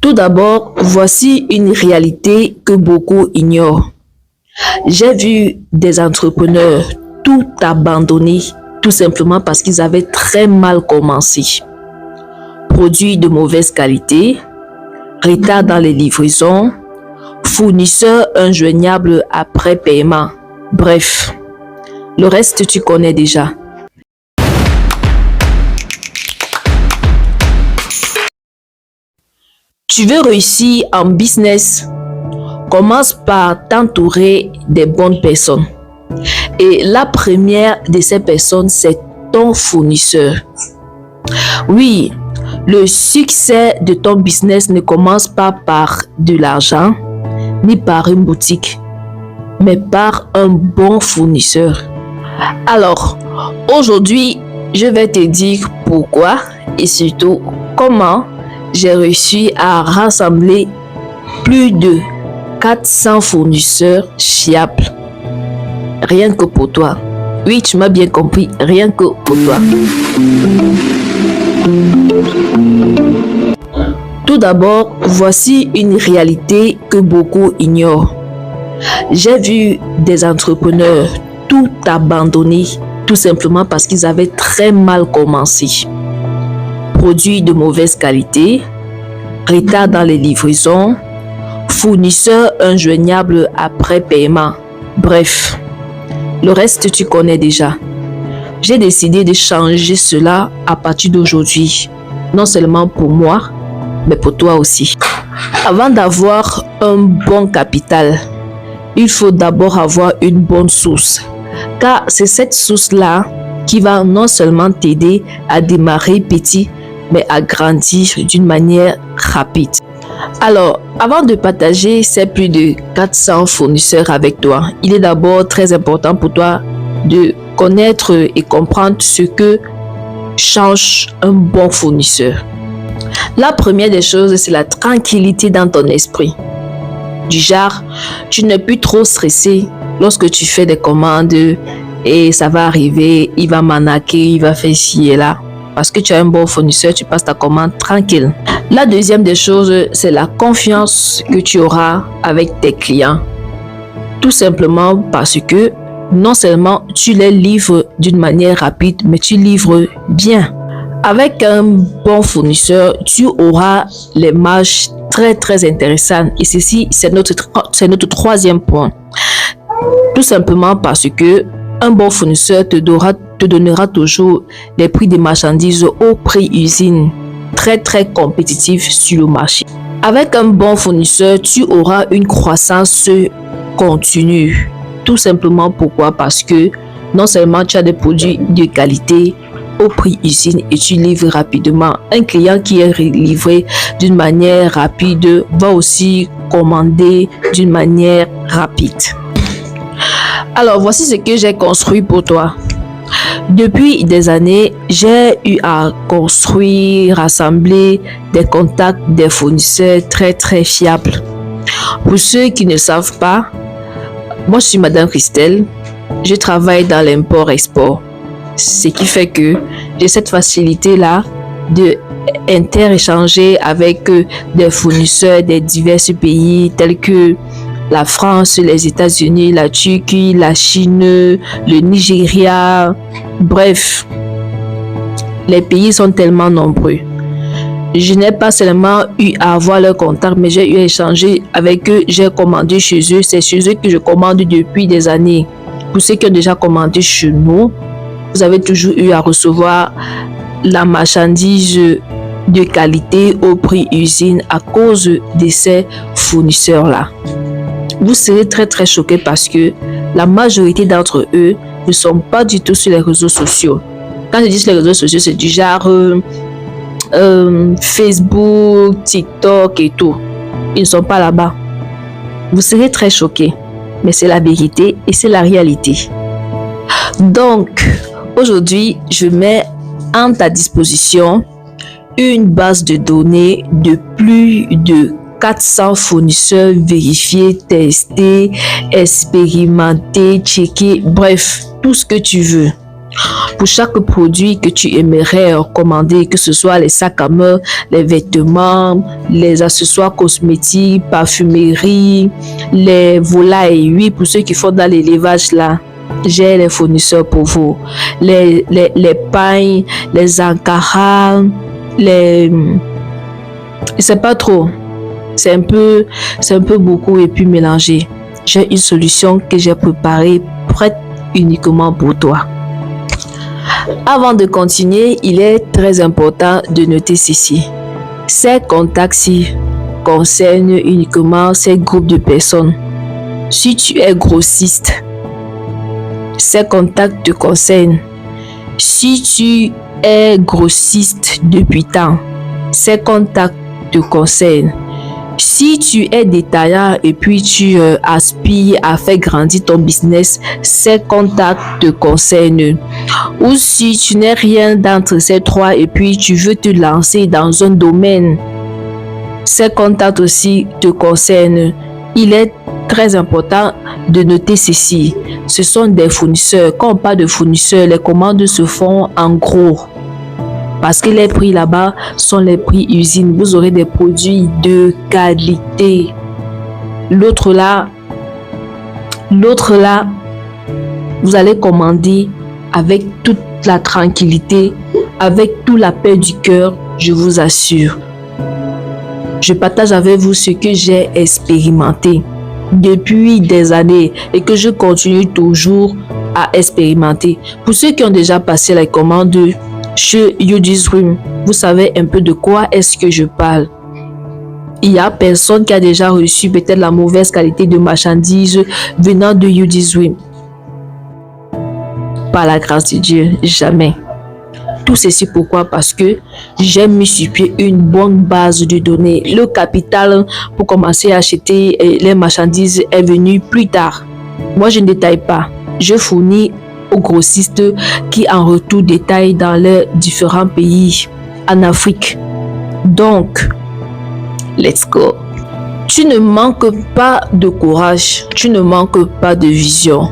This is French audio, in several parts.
Tout d'abord, voici une réalité que beaucoup ignorent. J'ai vu des entrepreneurs tout abandonner tout simplement parce qu'ils avaient très mal commencé. Produits de mauvaise qualité, retard dans les livraisons, fournisseurs injoignables après paiement. Bref, le reste tu connais déjà. Tu veux réussir en business? Commence par t'entourer des bonnes personnes. Et la première de ces personnes, c'est ton fournisseur. Oui, le succès de ton business ne commence pas par de l'argent, ni par une boutique, mais par un bon fournisseur. Alors, aujourd'hui, je vais te dire pourquoi et surtout comment j'ai réussi à rassembler plus de 400 fournisseurs fiables. Rien que pour toi. Oui, tu m'as bien compris, rien que pour toi. Tout d'abord, voici une réalité que beaucoup ignorent. J'ai vu des entrepreneurs tout abandonner tout simplement parce qu'ils avaient très mal commencé. Produits de mauvaise qualité, retard dans les livraisons, fournisseurs injoignables après paiement. Bref, le reste tu connais déjà. J'ai décidé de changer cela à partir d'aujourd'hui. Non seulement pour moi, mais pour toi aussi. Avant d'avoir un bon capital, il faut d'abord avoir une bonne source. Car c'est cette source-là qui va non seulement t'aider à démarrer petit, mais à grandir d'une manière rapide. Alors, avant de partager ces plus de 400 fournisseurs avec toi, il est d'abord très important pour toi de connaître et comprendre ce que change un bon fournisseur. La première des choses, c'est la tranquillité dans ton esprit. Du genre, tu n'es plus trop stressé lorsque tu fais des commandes et ça va arriver, il va m'arnaquer, il va faire ci et là. Parce que tu as un bon fournisseur, tu passes ta commande tranquille. La deuxième des choses, c'est la confiance que tu auras avec tes clients. Tout simplement parce que non seulement tu les livres d'une manière rapide, mais tu livres bien. Avec un bon fournisseur, tu auras les marges très intéressantes. Et ceci, c'est notre troisième point. Tout simplement parce que un bon fournisseur te donnera toujours les prix des marchandises au prix usine, très compétitif sur le marché. Avec un bon fournisseur, tu auras une croissance continue. Tout simplement pourquoi? Parce que non seulement tu as des produits de qualité au prix usine et tu livres rapidement. Un client qui est livré d'une manière rapide va aussi commander d'une manière rapide. Alors, voici ce que j'ai construit pour toi. Depuis des années, j'ai eu à construire, rassembler des contacts des fournisseurs très fiables. Pour ceux qui ne savent pas, moi je suis Madame Christelle, je travaille dans l'import-export. Ce qui fait que j'ai cette facilité-là de inter-échanger avec des fournisseurs des divers pays tels que la France, les États-Unis, la Turquie, la Chine, le Nigeria. Bref, les pays sont tellement nombreux. Je n'ai pas seulement eu à avoir leur contact, mais j'ai eu à échanger avec eux. J'ai commandé chez eux. C'est chez eux que je commande depuis des années. Pour ceux qui ont déjà commandé chez nous, vous avez toujours eu à recevoir la marchandise de qualité au prix usine à cause de ces fournisseurs-là. Vous serez très choqués parce que la majorité d'entre eux ne sont pas du tout sur les réseaux sociaux. Quand je dis sur les réseaux sociaux, c'est du genre Facebook, TikTok et tout. Ils ne sont pas là-bas. Vous serez très choqués, mais c'est la vérité et c'est la réalité. Donc, aujourd'hui, je mets à ta disposition une base de données de plus de 400 fournisseurs vérifiés, testés, expérimentés, checkés, bref, tout ce que tu veux. Pour chaque produit que tu aimerais commander, que ce soit les sacs à main, les vêtements, les accessoires cosmétiques, parfumerie, les volailles, oui, pour ceux qui font dans l'élevage là, j'ai les fournisseurs pour vous. Les pailles, les ankaras, je sais pas trop. C'est un peu beaucoup et puis mélangé. J'ai une solution que j'ai préparée, prête uniquement pour toi. Avant de continuer, il est très important de noter ceci. Ces contacts-ci concernent uniquement ces groupes de personnes. Si tu es grossiste, ces contacts te concernent. Si tu es grossiste depuis tant, ces contacts te concernent. Si tu es détaillant et puis tu aspires à faire grandir ton business, ces contacts te concernent. Ou si tu n'es rien d'entre ces trois et puis tu veux te lancer dans un domaine, ces contacts aussi te concernent. Il est très important de noter ceci. Ce sont des fournisseurs. Quand on parle de fournisseurs, les commandes se font en gros. Parce que les prix là-bas sont les prix usine. Vous aurez des produits de qualité. L'autre là, vous allez commander avec toute la tranquillité, avec toute la paix du cœur, je vous assure. Je partage avec vous ce que j'ai expérimenté depuis des années et que je continue toujours à expérimenter. Pour ceux qui ont déjà passé la commande chez UDSwim, vous savez un peu de quoi est-ce que je parle. Il y a personne qui a déjà reçu peut-être la mauvaise qualité de marchandises venant de UDSwim. Par la grâce de Dieu, jamais. Tout ceci pourquoi? Parce que j'ai mis sur pied une bonne base de données. Le capital pour commencer à acheter les marchandises est venu plus tard. Moi, je ne détaille pas. Je fournis aux grossistes qui en retour détaillent dans leurs différents pays en Afrique. Donc, let's go. Tu ne manques pas de courage, tu ne manques pas de vision.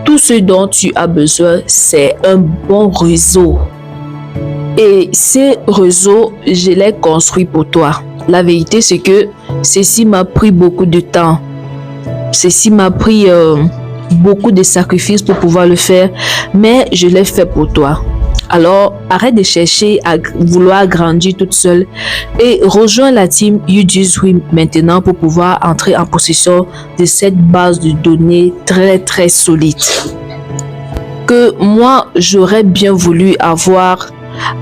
Tout ce dont tu as besoin, c'est un bon réseau. Et ces réseaux, je les construis pour toi. La vérité, c'est que ceci m'a pris beaucoup de temps. Ceci m'a pris beaucoup de sacrifices pour pouvoir le faire, mais je l'ai fait pour toi. Alors, arrête de chercher à vouloir grandir toute seule et rejoins la team UDSwim maintenant pour pouvoir entrer en possession de cette base de données très très solide que moi, j'aurais bien voulu avoir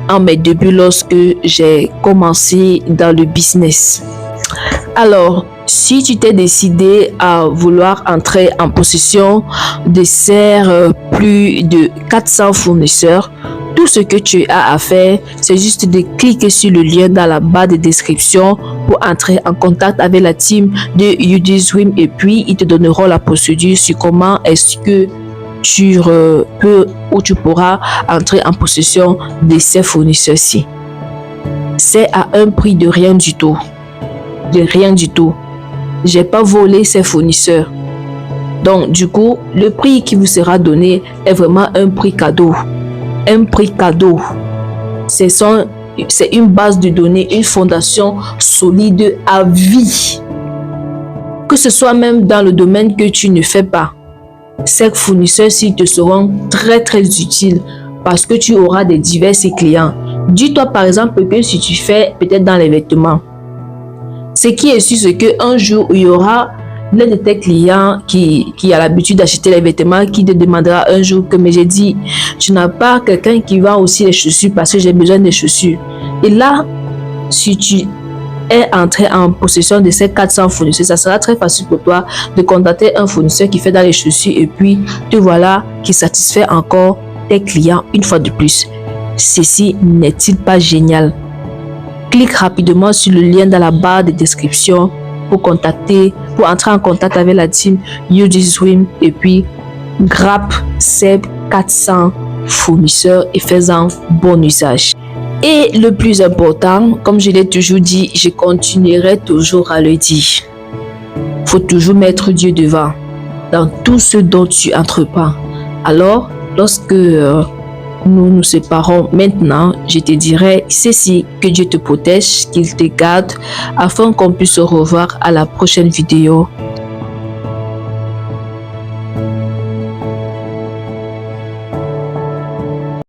en mes débuts lorsque j'ai commencé dans le business. Alors, si tu t'es décidé à vouloir entrer en possession de ces plus de 400 fournisseurs, tout ce que tu as à faire, c'est juste de cliquer sur le lien dans la barre de description pour entrer en contact avec la team de UDSwim et puis ils te donneront la procédure sur comment est-ce que tu peux ou tu pourras entrer en possession de ces fournisseurs-ci. C'est à un prix de rien du tout. De rien du tout. J'ai pas volé ces fournisseurs. Donc, du coup, le prix qui vous sera donné est vraiment un prix cadeau. Un prix cadeau. C'est une base de données, une fondation solide à vie. Que ce soit même dans le domaine que tu ne fais pas. Ces fournisseurs-ci te seront très très utiles parce que tu auras des divers clients. Dis-toi par exemple que si tu fais peut-être dans les vêtements, ce qui est sûr, c'est qu'un jour, il y aura l'un de tes clients qui a l'habitude d'acheter les vêtements, qui te demandera un jour que, mais j'ai dit, tu n'as pas quelqu'un qui vend aussi les chaussures parce que j'ai besoin des chaussures. Et là, si tu es entré en possession de ces 400 fournisseurs, ça sera très facile pour toi de contacter un fournisseur qui fait dans les chaussures et puis te voilà qui satisfait encore tes clients une fois de plus. Ceci n'est-il pas génial? Clique rapidement sur le lien dans la barre de description pour entrer en contact avec la team UDSwim et puis grappe ces 400 fournisseurs et fais-en bon usage. Et le plus important, comme je l'ai toujours dit, je continuerai toujours à le dire. Faut toujours mettre Dieu devant dans tout ce dont tu entreprends. Alors, lorsque nous nous séparons maintenant, je te dirai ceci: que Dieu te protège, qu'il te garde, afin qu'on puisse se revoir à la prochaine vidéo.